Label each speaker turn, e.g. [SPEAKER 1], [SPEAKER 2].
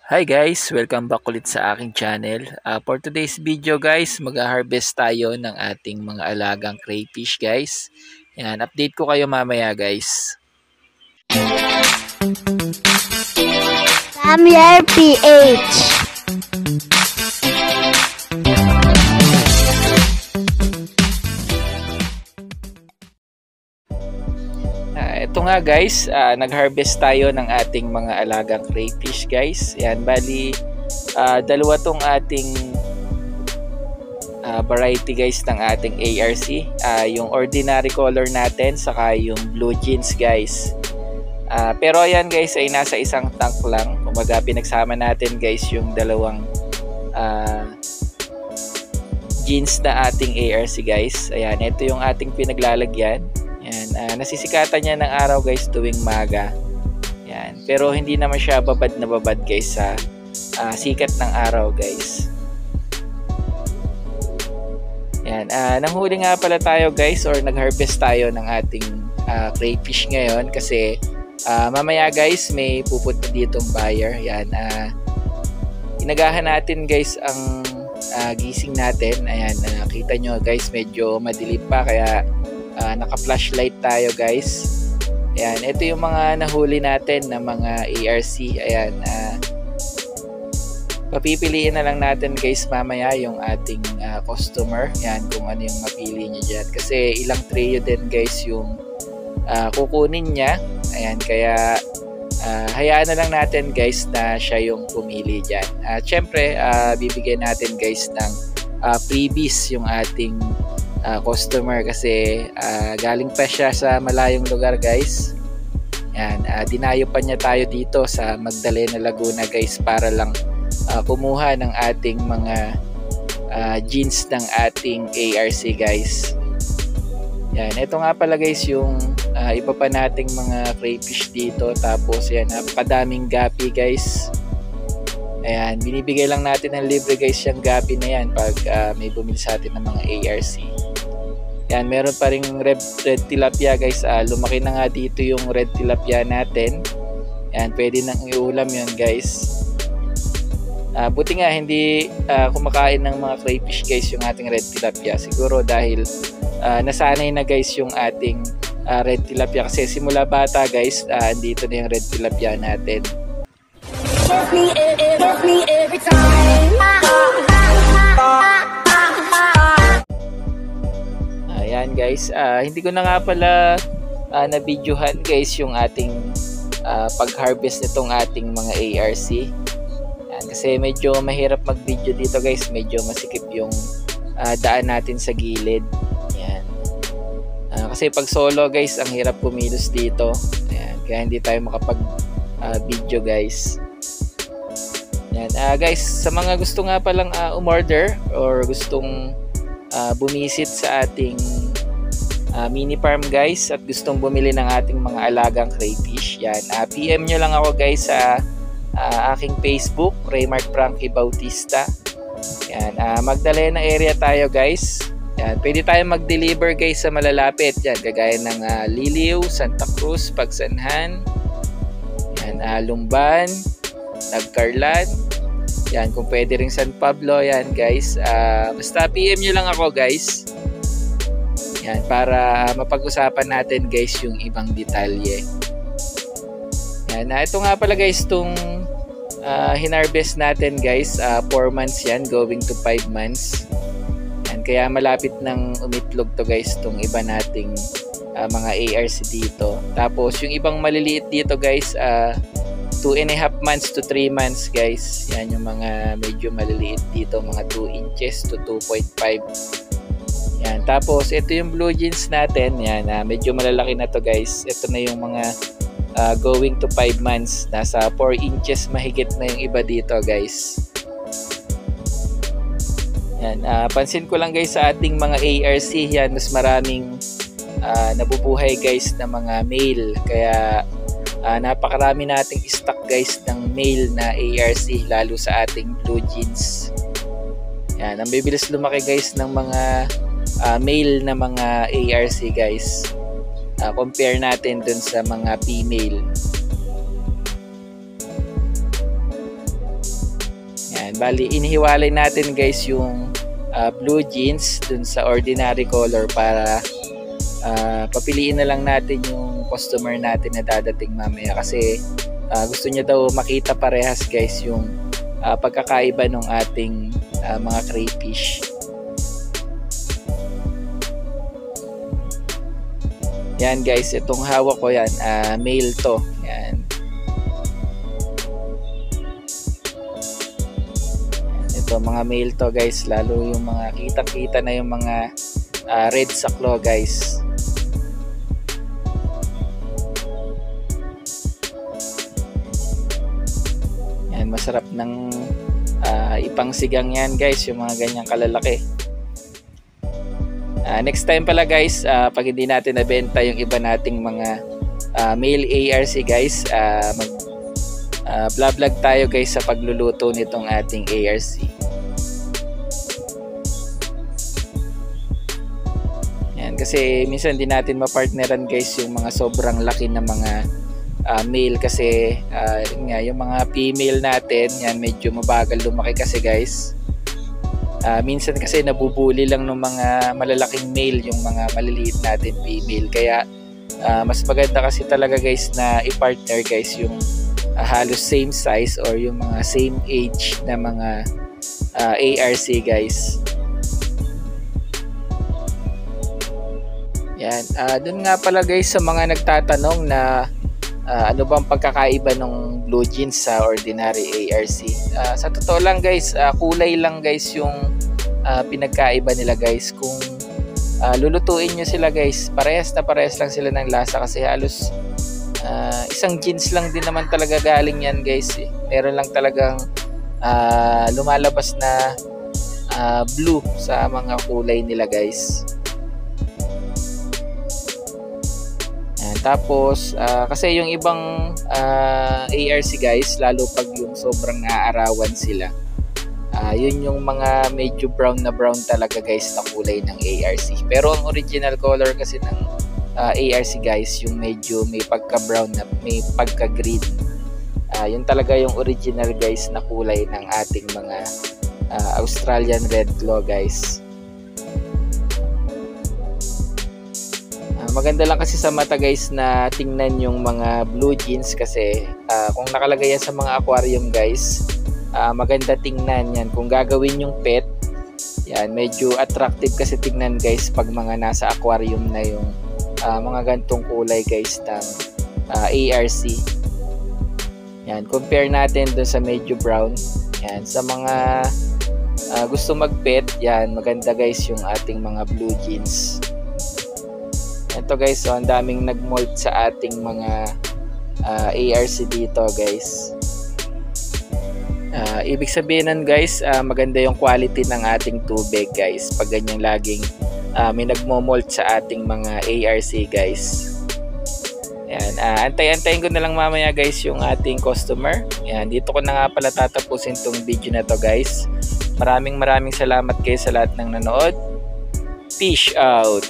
[SPEAKER 1] Hi guys! Welcome back ulit sa aking channel. For today's video guys, mag-harvest tayo ng ating mga alagang crayfish guys. Yan, update ko kayo mamaya guys.
[SPEAKER 2] Samuel PH.
[SPEAKER 1] Ito nga guys, nag-harvest tayo ng ating mga alagang crayfish guys. Yan, bali dalawa tong ating variety guys ng ating ARC. Yung ordinary color natin saka yung blue jeans guys. Pero ayan guys ay nasa isang tank lang. Kumaga pinagsama natin guys yung dalawang jeans na ating ARC guys. Ayan, ito yung ating pinaglalagyan. Yan, nasisikatan niya ng araw guys tuwing maga. Yan, pero hindi naman siya babad na babad guys sa sikat ng araw guys. Yan, nanghuli nga pala tayo guys or nag-harvest tayo ng ating crayfish ngayon kasi mamaya guys may pupunta ditong buyer. Yan, inagahan natin guys ang gising natin. Ayan, nakita nyo guys medyo madilim pa kaya naka-flashlight tayo guys. Ayan, ito yung mga nahuli natin na mga ARC. Ayan, papipiliin na lang natin guys mamaya yung ating customer. Ayan, kung ano yung mapili niya dyan. Kasi ilang trio din guys yung kukunin niya. Ayan, kaya hayaan na lang natin guys na siya yung pumili dyan. Siyempre, bibigyan natin guys ng freebies yung ating customer kasi galing pa siya sa malayong lugar guys. Yan, dinayo pa niya tayo dito sa Magdalena, Laguna guys para lang kumuha ng ating mga jeans ng ating ARC guys. Yan, ito nga pala guys yung iba pa nating mga crayfish dito. Tapos yan, napakadaming gapi guys. Ayan, binibigay lang natin ng libre guys yung gapi na yan pag may bumili sa atin ng mga ARC. Yan, meron pa ring red tilapia guys. Lumaki na nga dito yung red tilapia natin. Yan, pwede nang iulam yun guys. Buti nga hindi kumakain ng mga crayfish guys yung ating red tilapia. Siguro dahil nasanay na guys yung ating red tilapia. Kasi simula bata guys, dito na yung red tilapia natin. Give me every time. Ayan guys, hindi ko na nga pala na-videohan guys yung ating pag-harvest nitong ating mga ARC. Ayan, kasi medyo mahirap mag-video dito guys, medyo masikip yung daan natin sa gilid. Ayan. Kasi pag solo guys, ang hirap kumilos dito. Ayan, kaya hindi tayo makapag-video guys. Ayan, guys, sa mga gusto nga palang umorder or gustong bumisit sa ating mini farm guys at gustong bumili ng ating mga alagang crayfish, yan, PM nyo lang ako guys sa aking Facebook, Raymart Frankie Bautista. Yan, Magdalena area tayo guys. Yan, pwede tayo mag-deliver guys sa malalapit, yan, kagaya ng Liliw, Santa Cruz, Pagsanhan, yan, Lumban, Nagcarlan. Yan, kung pwede ring San Pablo, yan guys. Basta PM nyo lang ako guys. Yan, para mapag-usapan natin guys yung ibang detalye. Yan, ito nga pala guys itong hinarvest natin guys. 4 months yan, going to 5 months. Yan, kaya malapit nang umitlog to guys itong iba nating mga ARC dito. Tapos yung ibang maliliit dito guys, 2.5 months to 3 months guys. Yan yung mga medyo maliliit dito, mga 2 inches to 2.5. Yan, tapos ito yung blue jeans natin. Yan, medyo malalaki na to guys. Ito na yung mga going to 5 months. Nasa 4 inches mahigit na yung iba dito guys. Yan, pansin ko lang guys sa ating mga ARC, yan mas maraming nabubuhay guys na mga male. Kaya napakarami nating stock guys ng male na ARC lalo sa ating blue jeans. Yan, ang bibilis lumaki guys ng mga male na mga ARC guys. Compare natin dun sa mga female. Yan, bali inihiwalay natin guys yung blue jeans dun sa ordinary color para papiliin na lang natin yung customer natin na dadating mamaya kasi gusto niya daw makita parehas guys yung pagkakaiba ng ating mga crayfish. Yan guys, itong hawak ko yan, male to. Yan. Ito mga male to guys, lalo yung mga kitang-kita na yung mga red saklo guys. Yan, masarap ng ipangsigang yan guys, yung mga ganyang kalalaki. Next time pala guys, pag hindi natin nabenta yung iba nating mga male ARC guys, vlog tayo guys sa pagluluto nitong ating ARC. Yan, kasi minsan hindi natin mapartneran guys yung mga sobrang laki na mga male kasi yung mga female natin, yan medyo mabagal lumaki kasi guys. Minsan kasi nabubuli lang ng mga malalaking male yung mga maliliit natin female, kaya mas maganda kasi talaga guys na i-partner guys yung halos same size or yung mga same age na mga ARC guys. Yan, dun nga pala guys sa mga nagtatanong na ano bang pagkakaiba ng blue jeans sa ordinary ARC. Sa totoo lang guys, kulay lang guys yung pinagkaiba nila guys. Kung lulutuin nyo sila guys, parehas lang sila ng lasa kasi halos isang jeans lang din naman talaga galing yan guys. Meron lang talagang lumalabas na blue sa mga kulay nila guys. Tapos kasi yung ibang ARC guys, lalo pag yung sobrang naaarawan sila, yun yung mga medyo brown talaga guys na kulay ng ARC. Pero ang original color kasi ng ARC guys, yung medyo may pagka brown na may pagka green, yun talaga yung original guys na kulay ng ating mga Australian Red Claw guys. Maganda lang kasi sa mata guys na tingnan yung mga blue jeans kasi kung nakalagay yan sa mga aquarium guys, maganda tingnan yan. Kung gagawin yung pet, yan, medyo attractive kasi tingnan guys pag mga nasa aquarium na yung mga gantong kulay guys ng ARC. Yan, compare natin dun sa medyo brown. Yan, sa mga gusto mag-pet, yan, maganda guys yung ating mga blue jeans. Ito guys, so ang daming nag-molt sa ating mga ARC dito guys. Ibig sabihin nun guys, maganda yung quality ng ating tubig guys pag ganyan laging may nagmo-molt sa ating mga ARC guys. Ayan, antay-antayin ko na lang mamaya guys yung ating customer. Ayan, dito ko na nga pala tatapusin tong video na to guys. Maraming salamat kayo sa lahat ng nanood. Peace out!